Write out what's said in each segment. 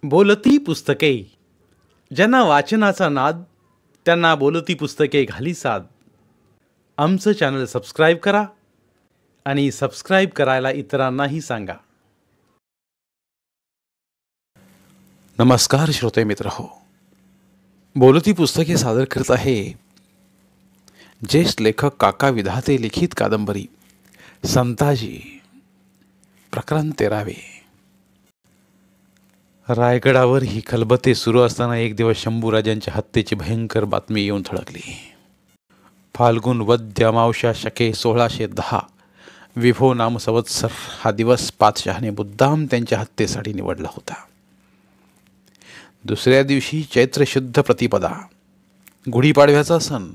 बोलती पुस्तके. ज्यांना वाचनाचा नाद त्यांना बोलती पुस्तके घाली साद. आमचं चॅनल सबस्क्राईब करा आणि सबस्क्राईब करायला इतरांनाही सांगा. नमस्कार श्रोते मित्र हो, बोलती पुस्तके सादर करत आहे ज्येष्ठ लेखक काका विधाते लिखित कादंबरी संताजी, प्रकरण 13. रायगडावर ही खलबते सुरू असताना एक दिवस शंभूराजांच्या हत्येची भयंकर बातमी येऊन थडकली. फाल्गुन वद्य अमावस्या शके 1610 विभो नाम संवत्सर हा दिवस पातशहाने मुद्दाम त्यांच्या हत्येसाठी निवडला होता. दुसऱ्या दिवशी चैत्र शुद्ध प्रतिपदा, गुढीपाडव्याचा सण.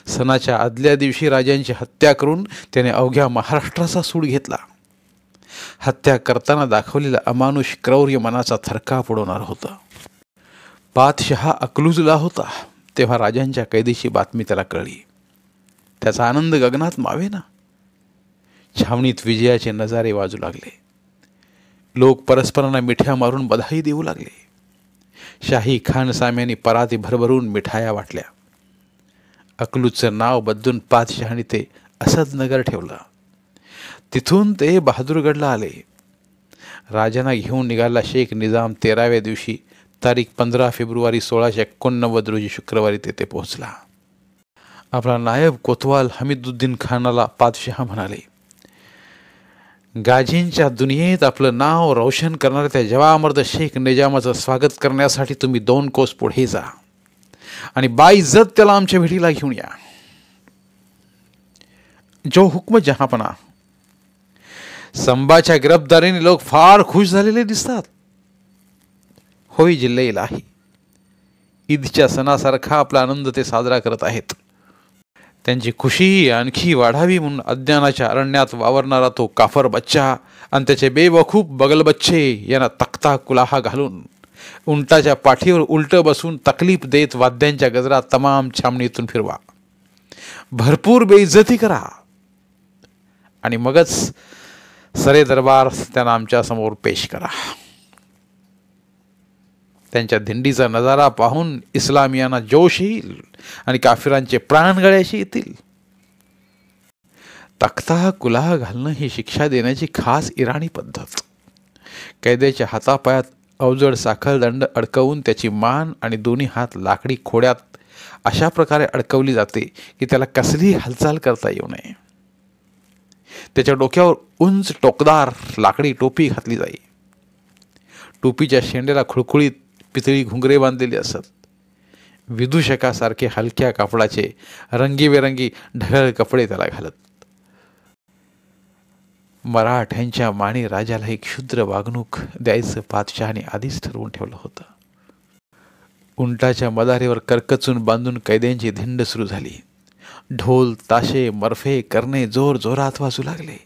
सणाच्या आदल्या दिवशी राजांची हत्या करून त्याने अवघ्या महाराष्ट्राचा सूड घेतला. हत्या करताना दाखवलेला अमानुष क्रौर्य मनाचा थरकाप उडवणार होता. पातशहा अकलूजला होता तेव्हा राजांच्या कैदेची बातमी त्याला कळली. त्याचा आनंद गगनात मावेना. छावणीत विजयाचे नजारे वाजू लागले. लोक परस्परांना मिठ्या मारून बधाई देऊ लागले. शाही खानसाम्यांनी पराती भरभरून मिठाया वाटल्या. अकलूजचं नाव बदलून पातशहाने ते असदनगर ठेवलं. तिथून ते बहादूरगडला आले. राजांना घेऊन निघाला शेख निजाम 13व्या दिवशी तारीख 15 फेब्रुवारी 1689 रोजी शुक्रवारी तेथे पोहोचला. आपला नायब कोतवाल हमीदुद्दीन खानाला पातशहा म्हणाले, गाझींच्या दुनियेत आपलं नाव रोशन करणाऱ्या त्या जवामर्द शेख निजामाचं स्वागत करण्यासाठी तुम्ही 2 कोस पुढे जा आणि बाइज्जत त्याला आमच्या भेटीला घेऊन या. जो हुक्म जहापना. संभाच्या गिरफ्तारीने लोक फार खुश झालेले दिसतात. होय जिल्हे इलाही, ईदच्या सणासारखा आपला आनंद ते साजरा करत आहेत. त्यांची खुशी आणखी वाढावी म्हणून अज्ञानाच्या अरण्यात वावरणारा तो काफर बच्चा आणि त्याचे बेवकूफ बगल बच्चे यांना तख्ता कुलाहा घालून उंटाच्या पाठीवर उलट बसून तकलीफ देत वाद्यांच्या गजरात तमाम छावणीतून फिरवा. भरपूर बेइज्जती करा आणि मगच सरे दरबार त्यांना आमच्या समोर पेश करा. त्यांच्या धिंडीचा नजारा पाहून इस्लामियांना जोश येईल आणि काफिरांचे प्राण गळ्याशी येतील. तख्ता कुलाह घालणं ही शिक्षा देण्याची खास इराणी पद्धत. कैद्याच्या हातापायात अवजड साखळदंड अडकवून त्याची मान आणि दोन्ही हात लाकडी खोड्यात अशा प्रकारे अडकवली जाते की त्याला कसलीही हालचाल करता येऊ नये. त्याच्या डोक्यावर उंच टोकदार लाकडी टोपी घातली जाई. टोपीच्या शेंड्याला खुळखुळीत पितळी घुंगरे बांधलेली असत. विदूषकासारखे हलक्या कापडाचे रंगीबेरंगी ढगळ कपडे त्याला घालत. मराठ्यांच्या माणी राजाला एक क्षुद्र वागणूक द्यायचं पातशहाने आधीच ठरवून ठेवलं होतं. उंटाच्या मदारीवर करकचून बांधून कैद्यांची धिंड सुरू झाली. ढोल ताशे मर्फे करणे जोर जोरात वाजू लागले.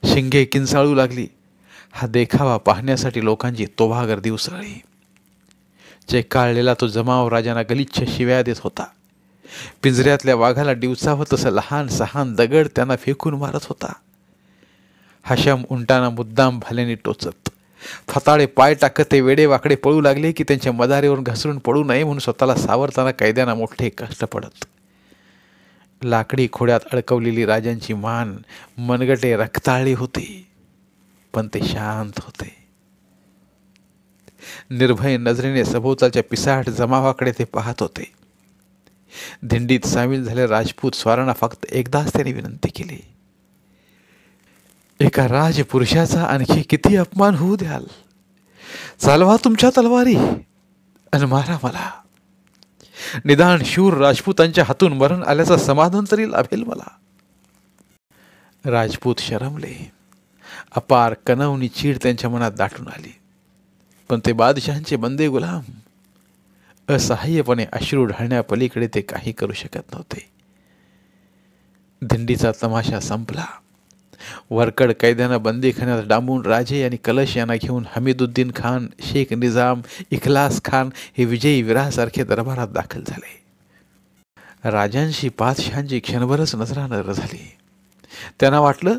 शिंगे किंचाळू लागली. हा देखावा पाहण्यासाठी लोकांची तोभा गर्दी उसळली. चेकाळलेला तो जमाव राजांना गलिच्छ शिव्या देत होता. पिंजऱ्यातल्या वाघाला डिवचावं तसं लहान सहान दगड त्यांना फेकून मारत होता. हशम उंटाना मुद्दाम भाल्याने टोचत. फताळे पाय टाकत ते वेडे वाकडे पळू लागले की त्यांच्या मदारीवरून घसरून पडू नये म्हणून स्वतःला सावरताना कैद्यांना मोठे कष्ट पडत. लाकडी खोड्यात अडकवलेली राजांची मान मनगटे रक्ताळले होते, पण ते शांत होते. निर्भय नजरेने सभोवतालच्या पिसाट जमावाकडे ते पाहत होते. धिंडीत सामील झालेल्या राजपूत स्वारांना फक्त एकदाच त्यांनी विनंती केली, एका राजपुरुषाचा आणखी किती अपमान होऊ द्याल. चालवा तुमच्या तलवारी आणि मारा मला. निदान शूर राजपूतांच्या हातून मरण आल्याचं समाधान तरी लाभेल मला. राजपूत शरमले. अपार कनवणी चीड त्यांच्या मनात दाटून आली. पण ते बादशहांचे बंदे गुलाम. असहाय्यपणे अश्रू ढाळण्यापलीकडे ते काही करू शकत नव्हते. दिंडीचा तमाशा संपला. वरकड कैद्यांना बंदीखान्यात डांबून राजे आणि कलश यांना घेऊन हमीदुद्दीन खान, शेख निजाम, इखलास खान हे विजयी वीरासारखे दरबारात दाखल झाले. राजांशी पातशहांची क्षणभरच नजरानजर झाली. त्यांना वाटलं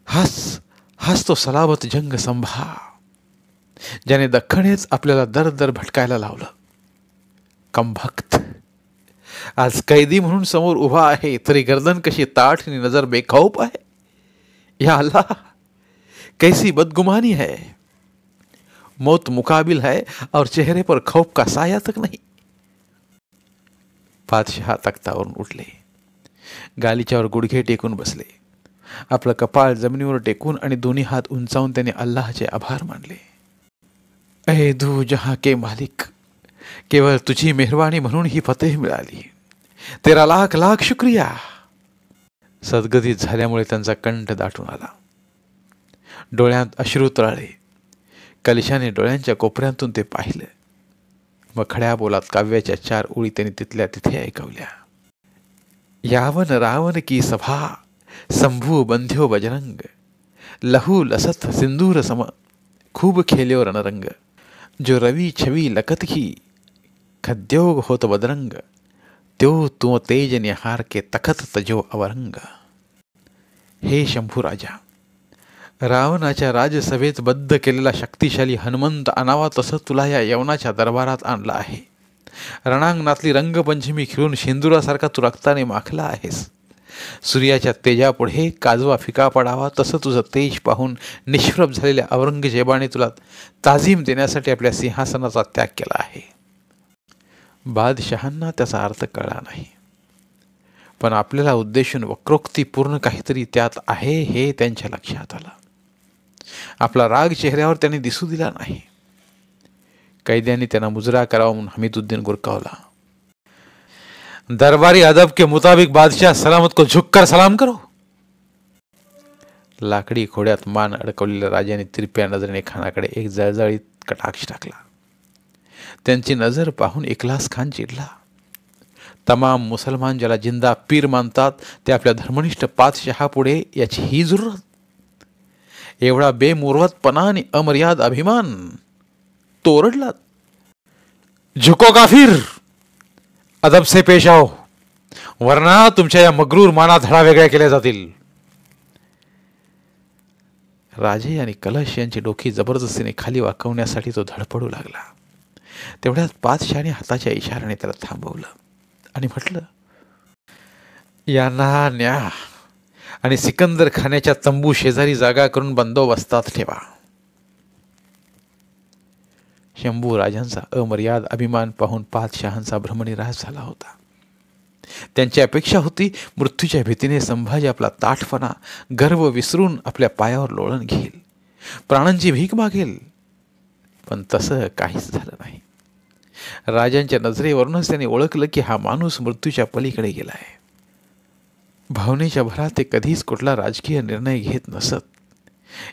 हाच तो सलाबत जंग संभा. ज्याने दख्खनेच आपल्याला दर दर भटकायला लावलं. कमभक्त आज कैदी म्हणून समोर उभा आहे, तरी गर्दन कशी ताठ आणि नजर बेखौफ आहे. या अल्लाह, कैसी बदगुमानी है. मौत मुकाबिल है और चेहरे पर खौफ का साया तक नहीं. बादशाह तख्तावरून उठले, गालीच्यावर गुडघे टेकून बसले. आपलं कपाळ जमिनीवर टेकून आणि दोन्ही हात उंचावून त्यांनी अल्लाहचे आभार मानले. ऐ दू जहां के मालिक, केवळ तुझी मेहरबानी म्हणून ही फतेह मिळाली. तेरा लाख लाख शुक्रिया. सद्गतीत झाल्यामुळे त्यांचा कंठ दाटून आला. डोळ्यात अश्रू तळाले. कलिशाने डोळ्यांच्या कोपऱ्यातून ते पाहिलं. मग खड्या बोलात काव्याच्या 4 ओळी त्यांनी तिथल्या तिथे ऐकवल्या. यावन रावण की सभा, संभू बंध्यो बजरंग, लहू लसत सिंदूर सम, खूब खेल्यो रणरंग, जो रवी छवी लखत ही, खद्योग होत बदरंग, त्यो तुम तेज निहार के तखत तजो अवरंग. हे शंभू राजा, रावणाच्या राजसभेत बद्ध केलेला शक्तिशाली हनुमंत आणावा तसं तुला या यवनाच्या दरबारात आणलं आहे. रणांगणातली रंगपंचमी खेळून शेंदुरासारखा तू रक्ताने माखला आहेस. सूर्याच्या तेजापुढे काजवा फिका पडावा तसं तुझं तेज पाहून निष्प्रभ झालेल्या औरंगजेबाने तुला ताजीम देण्यासाठी आपल्या सिंहासनाचा त्याग केला आहे. बादशहांना त्याचा अर्थ कळला नाही, पण आपल्याला उद्देशून वक्रोक्तीपूर्ण काहीतरी त्यात आहे हे त्यांच्या लक्षात आलं. आपला राग चेहऱ्यावर त्यांनी दिसू दिला नाही. कैद्यांनी त्यांना मुजरा करावा म्हणून हमीदुद्दीन गुरकावला. दरबारी अदब के मुताबिक बादशाह सलामत को झुककर सलाम करो. लाकडी खोड्यात मान अडकवलेल्या राजाने तिरप्या नजरेने खानाकडे एक जळजळीत कटाक्ष टाकला. त्यांची नजर पाहून इखलास खान चिडला. तमाम मुसलमान ज्याला जिंदा पीर मानतात ते आपल्या धर्मनिष्ठ पातशहापुढे याची ही जुर्रत. एवढा बेमुरवतपणा आणि अमर्याद अभिमान. तो ओरडला, झुको काफिर, अदब से पेश आओ, वरना तुमच्या या मगरूर माना धडा वेगळ्या केल्या जातील. राजे आणि कलश यांची डोकी जबरदस्तीने खाली वाकवण्यासाठी तो धडपडू लागला. तेवढ्यात पातशाहाने हाताच्या इशाऱ्याने त्याला थांबवलं आणि म्हटलं, यांना न्या आणि सिकंदर खाण्याच्या तंबू शेजारी जागा करून बंदोबस्तात ठेवा. शंभू राजांचा अमर्याद अभिमान पाहून पातशहांचा भ्रमनिरास झाला होता. त्यांची अपेक्षा होती मृत्यूच्या भीतीने संभाजी आपला ताठपणा गर्व विसरून आपल्या पायावर लोळण घेईल, प्राणांची भीक मागेल. पण तसं काहीच झालं नाही. राजांच्या नजरेवरूनच त्यांनी ओळखलं की हा माणूस मृत्यूच्या पलीकडे गेलाय. भावनेच्या भरात ते कधीच कुठला राजकीय निर्णय घेत नसत.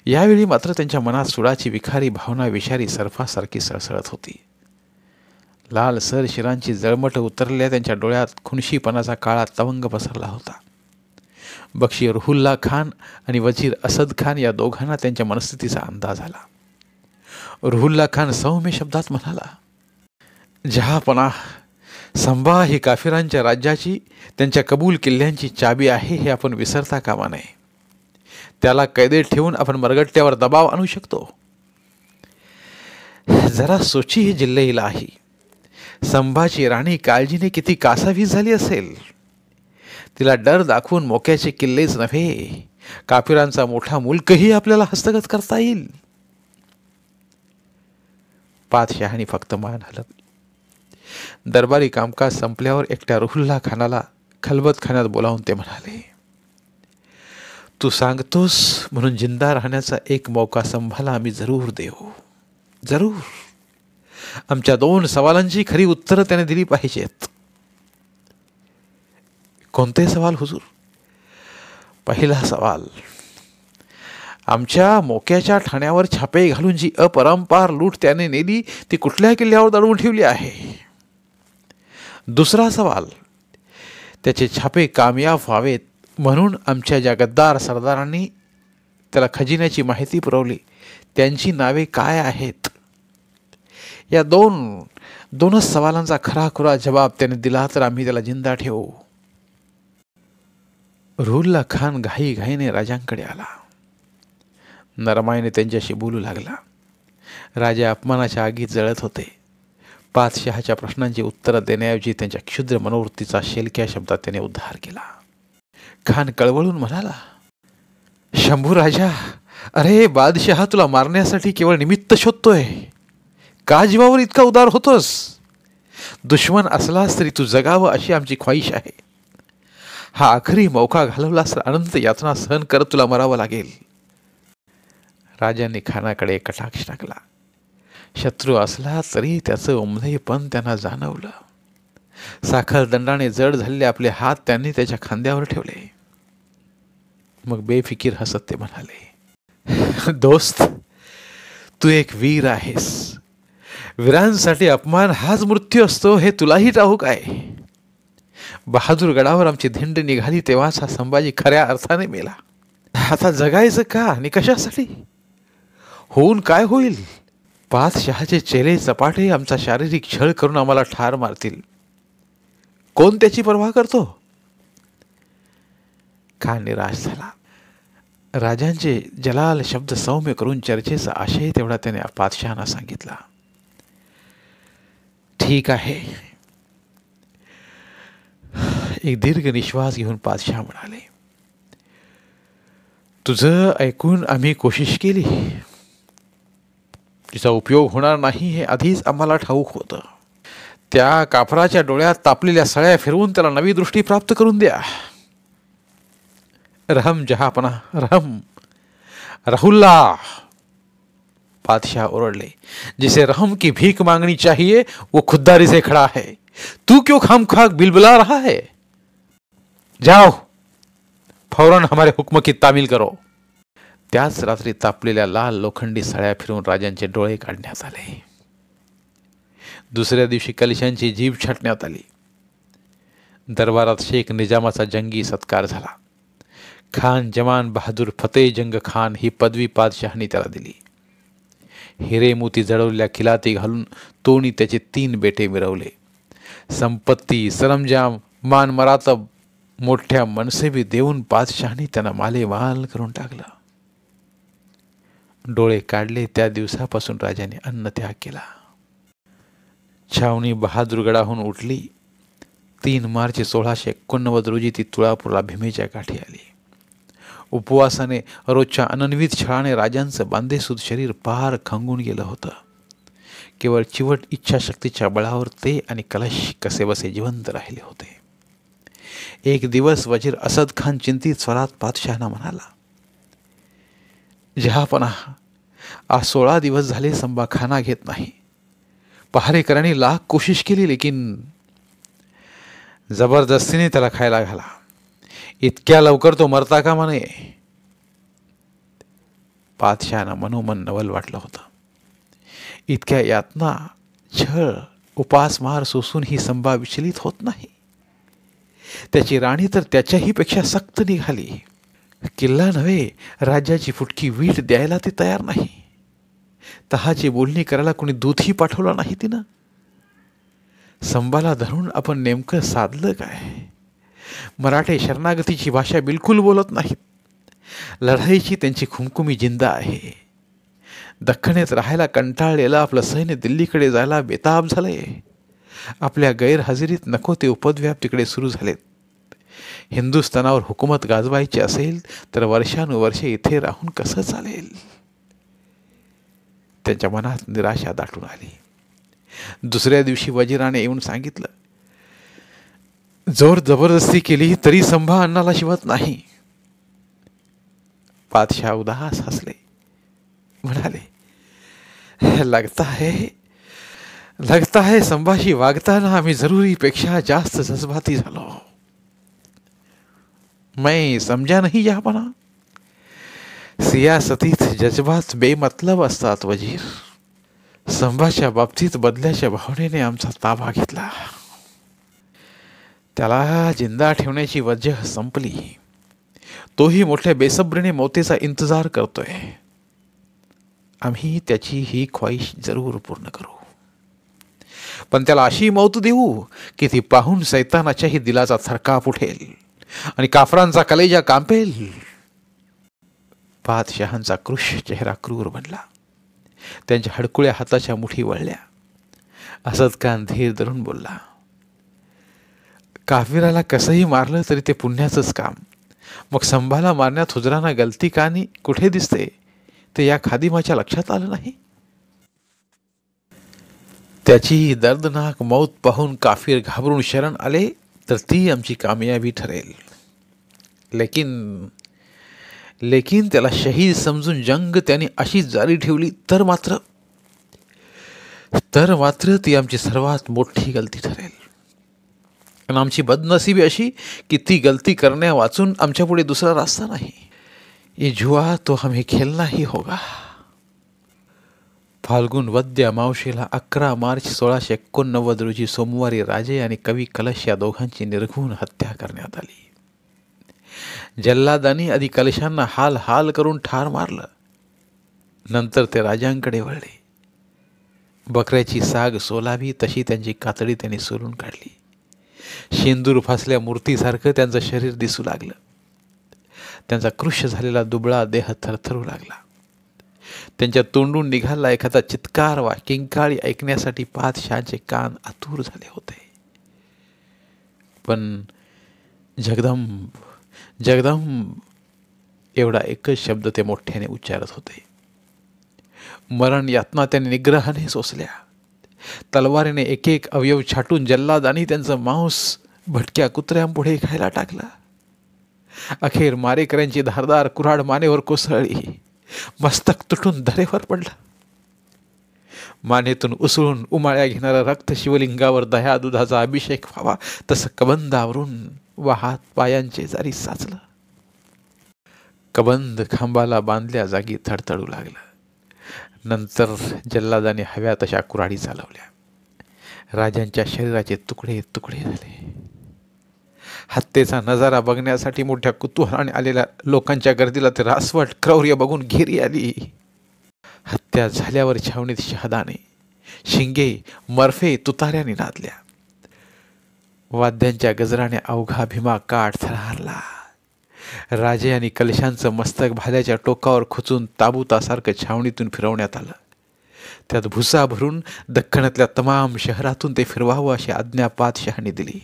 यावेळी मात्र त्यांच्या मनात सुडाची विखारी भावना विषारी सर्फासारखी सळसळत होती. लाल सर शिरांची जळमट उतरलेल्या त्यांच्या डोळ्यात खुनशीपणाचा काळा तवंग पसरला होता. बक्षी रुहुल्ला खान आणि वजीर असद खान या दोघांना त्यांच्या मनस्थितीचा अंदाज आला. रुहुल्ला खान सौम्य शब्दात म्हणाला, जहापनाह, संभा ही काफिरांच्या राज्याची, त्यांच्या कबूल किल्ल्यांची चाबी आहे हे आपण विसरता कामा नये. त्याला कैदेत ठेवून आपण मरगट्ट्यावर दबाव आणू शकतो. जरा सोची जिल्हे इलाही, संभाची राणी काळजीने किती कासावीस झाली असेल. तिला डर दाखवून मोक्याचे किल्लेच नव्हे, काफिरांचा मोठा मुल्कही आपल्याला हस्तगत करता येईल. पातशहानी फक्त मान हलवली. दरबारी कामकाज संपल्यावर एकट्या रुहुल्ला खानाला खलबतखान्यात बोलावून ते म्हणाले, तू सांगतोस म्हणून जिंदा राहण्याचा एक मौका संभाला आम्ही जरूर देऊ, जरूर. आमच्या 2 सवालांची खरी उत्तरं त्याने दिली पाहिजेत. कोणते सवाल हुजूर? पहिला सवाल, आमच्या मोक्याच्या ठाण्यावर छापे घालून जी अपरंपार लूट त्याने नेली ती कुठल्या किल्ल्यावर दडवून ठेवली आहे? दुसरा सवाल, त्याचे छापे कामयाब व्हावेत म्हणून आमच्या ज्या गद्दार सरदारांनी त्याला खजिन्याची माहिती पुरवली त्यांची नावे काय आहेत? या दोनच सवालांचा खराखुरा जबाब त्याने दिला तर आम्ही त्याला जिंदा ठेवू. रुहुल्ला खान घाईघाईने राजांकडे आला. नरमाईने त्यांच्याशी बोलू लागला. राजा अपमानाच्या आगीत जळत होते. पातशहाच्या प्रश्नांची उत्तरं देण्याऐवजी त्यांच्या क्षुद्र मनोवृत्तीचा शेलक्या शब्दात त्याने उद्धार केला. खान कळवळून म्हणाला, शंभू राजा, अरे बादशहा तुला मारण्यासाठी केवळ निमित्त शोधतोय. का जीवावर इतका उदार होतोस? दुश्मन असलास तरी तू जगावं अशी आमची ख्वाहिश आहे. हा आखरी मौका घालवलास तर अनंत यातना सहन करत तुला मरावं लागेल. राजाने खानाकडे कटाक्ष टाकला. शत्रू असला तरी त्याचं उमदेपण त्यांना जाणवलं. साखरदंडाने जड झालेले आपले हात त्यांनी त्याच्या खांद्यावर ठेवले. मग बेफिकीर हसत ते म्हणाले, दोस्त, तू एक वीर आहेस. वीरांसाठी अपमान हाच मृत्यू असतो हे तुलाही ठाऊक आहे. बहादूर गडावर आमची धिंड निघाली तेव्हाच हा संभाजी खऱ्या अर्थाने मेला. आता जगायचं का आणि कशासाठी? होऊन काय होईल? पातशहाचे चेले चपाटे आमचा शारीरिक छळ करून आम्हाला ठार मारतील. कोण त्याची पर्वा करतो? खान निराश झाला. राजांचे जलाल शब्द सौम्य करून चर्चेचा आशय तेवढा त्याने पातशहांना सांगितला. ठीक आहे. एक दीर्घ निश्वास घेऊन पातशहा म्हणाले, तुझं ऐकून आम्ही कोशिश केली. तिचा उपयोग होणार नाही हे आधीच आम्हाला ठाऊक होतं. त्या काफराच्या डोळ्यात तापलेल्या सळ्या फिरवून त्याला नवी दृष्टी प्राप्त करून द्या. रहम जहापना, रहम. रहुल्ला, बादशाह ओरडले, जिसे रहम की भीख मांगनी चाहिए वो खुददारी से खड़ा है. तू क्यों खामखाक बिलबिला रहा है? जाओ, फौरन हमारे हुक्म की तामील करो. त्याच रात्री तापलेल्या लाल लोखंडी सळ्या फिरवून राजांचे डोळे काढण्यात आले. दुसऱ्या दिवशी कलिशांची जीभ छाटण्यात आली. दरबारात शेख निजामाचा जंगी सत्कार झाला. खान जमान बहादूर फतेह जंग खान ही पदवी पातशहांनी त्याला दिली. हिरे मोती जडवलेल्या खिलाती घालून तोनी त्याचे 3 बेटे मिरवले. संपत्ती, सरंजाम, मान मरातब, मोठ्या मनसेबी देऊन पातशहांनी त्यांना मालेमाल करून टाकलं. डोळे काढले त्या दिवसापासून राजाने अन्नत्याग केला. छावणी बहादूरगडाहून उठली. 3 मार्च 1689 रोजी ती तुळापूरला भीमेच्या काठी आली. उपवासाने रोजच्या अनन्वित छळाने राजांचं बांधेसूद शरीर पार खंगून गेलं होतं. केवळ चिवट इच्छाशक्तीच्या बळावर ते आणि कलश कसेबसे जिवंत राहिले होते. एक दिवस वजीर असद खान चिंतित स्वरात पातशहांना म्हणाला, जहापना, आज 16 दिवस झाले संभा खाना घेत नाही. पहारेकरांनी लाख कोशिश केली, लेकिन जबरदस्तीने त्याला खायला घाला. इतक्या लवकर तो मरता का म्हणे. पातशहांना मनोमन नवल वाटलं होतं. इतक्या यातना, छळ, उपासमार सोसून ही संभा विचलित होत नाही. त्याची राणी तर त्याच्याही पेक्षा सक्त निघाली. किल्ला नव्हे, राज्याची फुटकी वीट द्यायला ते तयार नाही. तहाची बोलणी करायला कोणी दूतही पाठवला नाही तिनं. संभाला धरून आपण नेमकं साधलं काय? मराठे शरणागतीची भाषा बिलकुल बोलत नाहीत. लढाईची त्यांची खुमखुमी जिंदा आहे. दख्खनेत राहायला कंटाळलेलं आपलं सैन्य दिल्लीकडे जायला बेताब झालंय. आपल्या गैरहजेरीत नको ते उपद्व्याप तिकडे सुरू झालेत. हिंदुस्थानावर हुकूमत गाजवायची असेल तर वर्षानुवर्षे इथे राहून कसं चालेल? त्यांच्या मनात निराशा दाटून आली. दुसऱ्या दिवशी वजीराने येऊन सांगितलं, जोर जबरदस्ती केली तरी संभा अन्नाला शिवत नाही. बादशाह उदास हसले, म्हणाले, लगता है संभाशी वागताना आम्ही जरुरीपेक्षा जास्त जज्बाती झालो. मैं समजा नहीं जहापना. सियासतीत जज्बात बेमतलब असतात वजीर. संभाच्या बाबतीत बदल्याच्या भावनेने आमचा ताबा घेतला. त्याला जिंदा ठेवण्याची वजह संपली. तोही मोठ्या बेसब्रीने मौतेचा इंतजार करतोय. आम्ही त्याची ही ख्वाहिश जरूर पूर्ण करू, पण त्याला अशी मौत देऊ की ती पाहून सैतानाच्याही दिलाचा थरकाप उठेल आणि काफरांचा कलेजा कांपेल. बादशहांचा कृश चेहरा क्रूर बनला. त्यांच्या हडकुळ्या हाताच्या मुठी वळल्या. असद खान धीर धरून बोलला, काफिराला कसंही मारलं तरी ते पुण्याचंच काम. मग संभाला मारण्यात हुजरांना गलती कानी कुठे दिसते ते या खादिमाच्या लक्षात आलं नाही. त्याची दर्दनाक मौत पाहून काफिर घाबरून शरण आले तर ती आमची कामयाबी ठरेल. लेकिन त्याला शहीद समजून जंग त्याने अशी जारी ठेवली तर मात्र ती आमची सर्वात मोठी गलती ठरेल. आणि आमची बदनसीबी अशी की ती गलती करण्या वाचून आमच्या पुढे दुसरा रास्ता नाही. ये जुआ तो हमें खेलना ही होगा. फाल्गुन वद्य अमावशेला 11 मार्च 1689 रोजी सोमवारी राजे आणि कवी कलश या दोघांची निर्घृण हत्या करण्यात आली. जल्लादांनी आधी कलशांना हाल हाल करून ठार मारलं. नंतर ते राजांकडे वळले. बकऱ्याची साग सोलावी तशी त्यांची कातडी त्यांनी सोलून काढली. शेंदूर फासल्या मूर्तीसारखं त्यांचं शरीर दिसू लागलं. त्यांचा कृश झालेला दुबळा देह थरथरू लागला. त्यांच्या तोंडून निघाला एखादा चित्कार वा किंकाळी ऐकण्यासाठी पादशहाचे कान आतुर झाले होते. पण जगदंब जगदंब एवढा एकच शब्द ते मोठ्याने उच्चारत होते. मरण यातना त्यांनी निग्रहाने सोसल्या. तलवारीने एक एक अवयव छाटून जल्लादांनी त्यांचं मांस भटक्या कुत्र्यांपुढे खायला टाकलं. अखेर मारेकऱ्यांची धारदार कुऱ्हाड मानेवर कोसळली. मस्तक तुटून धरेवर पडलं. मानेतून उसळून उमाळ्या घेणारं रक्त शिवलिंगावर दह्या दुधाचा अभिषेक व्हावा तसं कबंदावरून व हात पायांचे जारी साचलं. कबंद खांबाला बांधल्या जागी थडथडू लागलं. नंतर जल्लादाने हव्या तशा कुऱ्हाडी चालवल्या. राजांच्या शरीराचे तुकडे तुकडे झाले. हत्येचा नजारा बघण्यासाठी मोठ्या कुतूहलाने आलेल्या लोकांच्या गर्दीला ते रासवट क्रौर्य बघून घेरी आली. हत्या झाल्यावर छावणीत शहादाने, शिंगे, मर्फे तुतार्याने नादल्या. वाद्यांच्या गजराने अवघा भीमा काठ थरहरला. राजे आणि कलशांचं मस्तक भाल्याच्या टोकावर खुचून ताबुतासारखं छावणीतून फिरवण्यात आलं. त्यात भुसा भरून दख्खनातल्या तमाम शहरातून ते फिरवावं अशी आज्ञा पादशहाने दिली.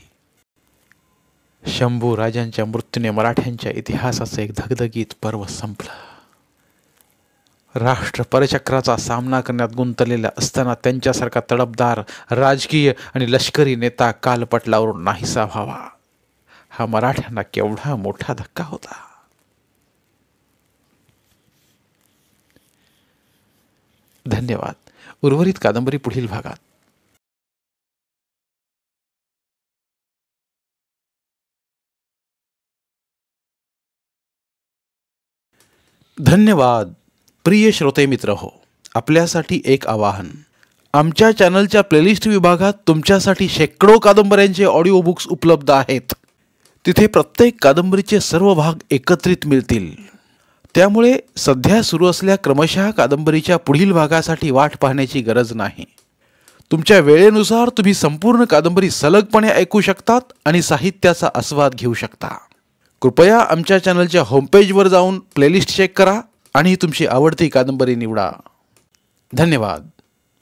शंभू राजांच्या मृत्यूने मराठ्यांच्या इतिहासाचं एक धगधगीत पर्व संपलं. राष्ट्र परचक्राचा सामना करण्यात गुंतलेला असताना त्यांच्यासारखा तडफदार राजकीय आणि लष्करी नेता कालपटलावरून नाहीसा व्हावा हा मराठ्यांना केवढा मोठा धक्का होता. धन्यवाद. उर्वरित कादंबरी पुढील भागात. धन्यवाद. प्रिय श्रोते मित्र हो, आपल्यासाठी एक आवाहन. आमच्या चॅनलच्या प्लेलिस्ट विभागात तुमच्यासाठी शेकडो कादंबऱ्यांचे ऑडिओ बुक्स उपलब्ध आहेत. तिथे प्रत्येक कादंबरीचे सर्व भाग एकत्रित मिळतील. त्यामुळे सध्या सुरू असलेल्या क्रमशः कादंबरीच्या पुढील भागासाठी वाट पाहण्याची गरज नाही. तुमच्या वेळेनुसार तुम्ही संपूर्ण कादंबरी सलगपणे ऐकू शकतात आणि साहित्याचा आस्वाद घेऊ शकता. कृपया आमच्या चॅनलच्या होमपेजवर जाऊन प्लेलिस्ट चेक करा आणि तुमची आवडती कादंबरी निवडा. धन्यवाद.